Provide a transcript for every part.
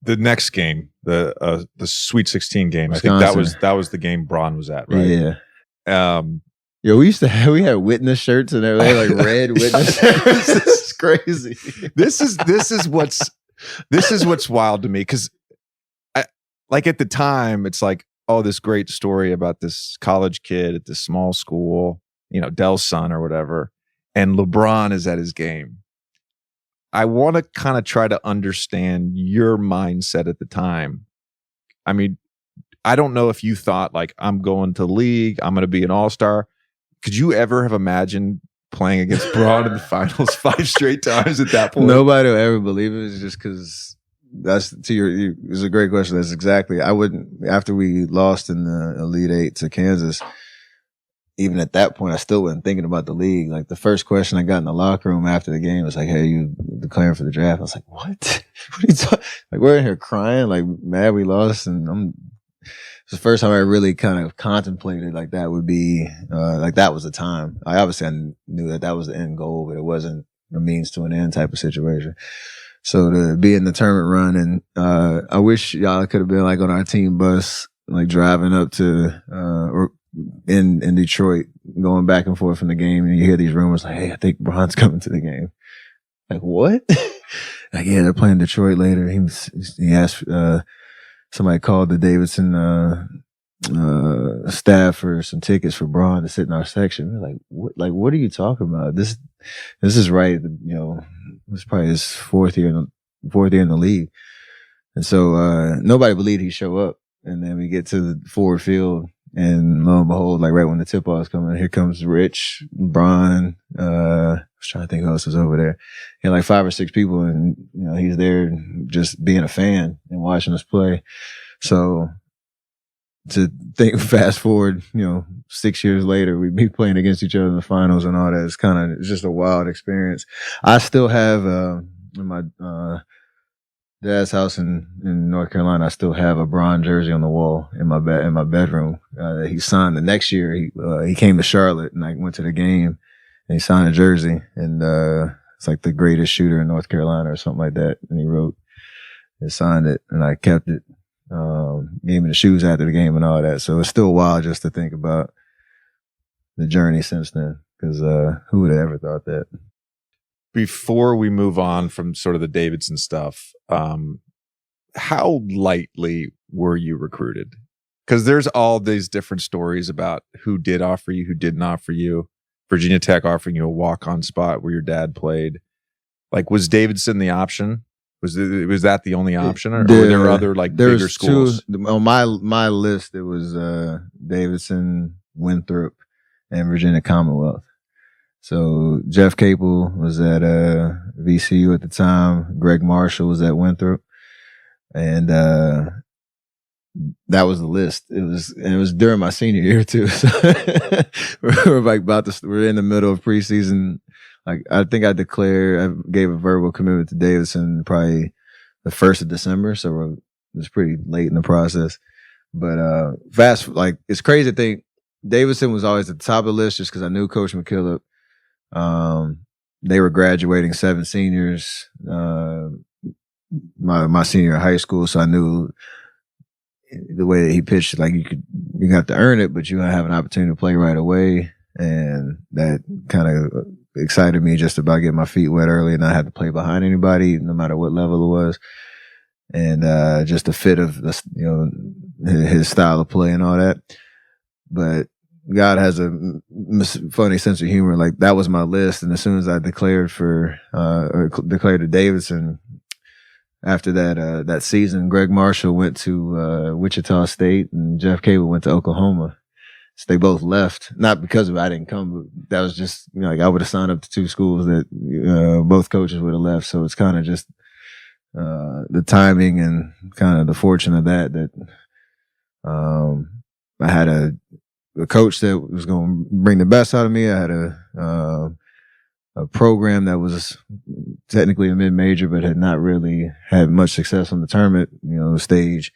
the next game, the Sweet 16 game. Wisconsin. I think that was the game Braun was at, right? Yeah. We had witness shirts and everything, like red witness shirts. This is crazy. This is what's wild to me, because like at the time, it's like, oh, this great story about this college kid at this small school, Dell's son or whatever, and LeBron is at his game. I want to kind of try to understand your mindset at the time. I mean, I don't know if you thought like, I'm going to league, I'm going to be an all-star. Could you ever have imagined playing against Braun in the finals 5 straight times at that point? Nobody will ever believe it. It's just because it's a great question. That's exactly. I wouldn't, after we lost in the Elite Eight to Kansas, even at that point, I still wasn't thinking about the league. Like the first question I got in the locker room after the game was like, "Hey, you declaring for the draft?" I was like, "What? What are you talking?" Like we're in here crying, like mad we lost, and it's the first time I really kind of contemplated like that would be like that was the time. I knew that was the end goal, but it wasn't a means to an end type of situation. So to be in the tournament run, and I wish y'all could have been like on our team bus, like driving up to or in Detroit, going back and forth from the game, and you hear these rumors like, "Hey, I think Bron's coming to the game." Like what? Like, yeah, they're playing Detroit later. He asked. Somebody called the Davidson staff for some tickets for Braun to sit in our section. We're like, what? Like, what are you talking about? This is right. It's probably his fourth year in the league, and so nobody believed he'd show up. And then we get to the forward field, and lo and behold, like right when the tip off is coming, here comes Rich, Braun. I was trying to think who else was over there. He had like 5 or 6 people, and he's there just being a fan and watching us play. So to think, fast forward, 6 years later, we'd be playing against each other in the finals and all that. It's just a wild experience. I still have in my dad's house in North Carolina, I still have a Braun jersey on the wall in my bedroom. He signed the next year. He came to Charlotte, and I went to the game. And he signed a jersey, and it's like the greatest shooter in North Carolina or something like that. And he wrote and signed it, and I kept it. Gave me the shoes after the game and all that. So it's still wild just to think about the journey since then, because who would have ever thought that? Before we move on from sort of the Davidson stuff, how lightly were you recruited? Because there's all these different stories about who did offer you, who didn't offer you. Virginia Tech offering you a walk-on spot where your dad played. Like, was Davidson the option? Was that the only option, or were there other like bigger schools? On my list, it was Davidson, Winthrop, and Virginia Commonwealth. So Jeff Capel was at VCU at the time. Greg Marshall was at Winthrop, and that was the list. It was during my senior year too. So we're like we're in the middle of preseason. Like I think I gave a verbal commitment to Davidson probably the 1st of December. So it was pretty late in the process. But it's crazy to think Davidson was always at the top of the list just because I knew Coach McKillop. They were graduating 7 seniors my senior year of high school, so I knew the way that he pitched, like you got to earn it, but you have an opportunity to play right away, and that kind of excited me just about getting my feet wet early and not have to play behind anybody, no matter what level it was, and just the fit of his style of play and all that. But God has a funny sense of humor. Like that was my list, and as soon as I declared to Davidson. After that season, Greg Marshall went to Wichita State, and Jeff Capel went to Oklahoma. So they both left, not because I didn't come, but that was just like I would have signed up to 2 schools that both coaches would have left. So it's kind of just the timing and kind of the fortune of that I had a coach that was going to bring the best out of me. I had a program that was technically a mid-major, but had not really had much success on the tournament, stage.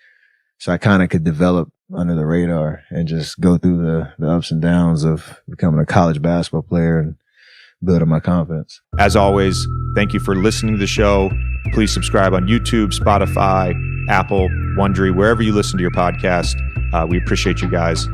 So I kind of could develop under the radar and just go through the ups and downs of becoming a college basketball player and building my confidence. As always, thank you for listening to the show. Please subscribe on YouTube, Spotify, Apple, Wondery, wherever you listen to your podcast. We appreciate you guys.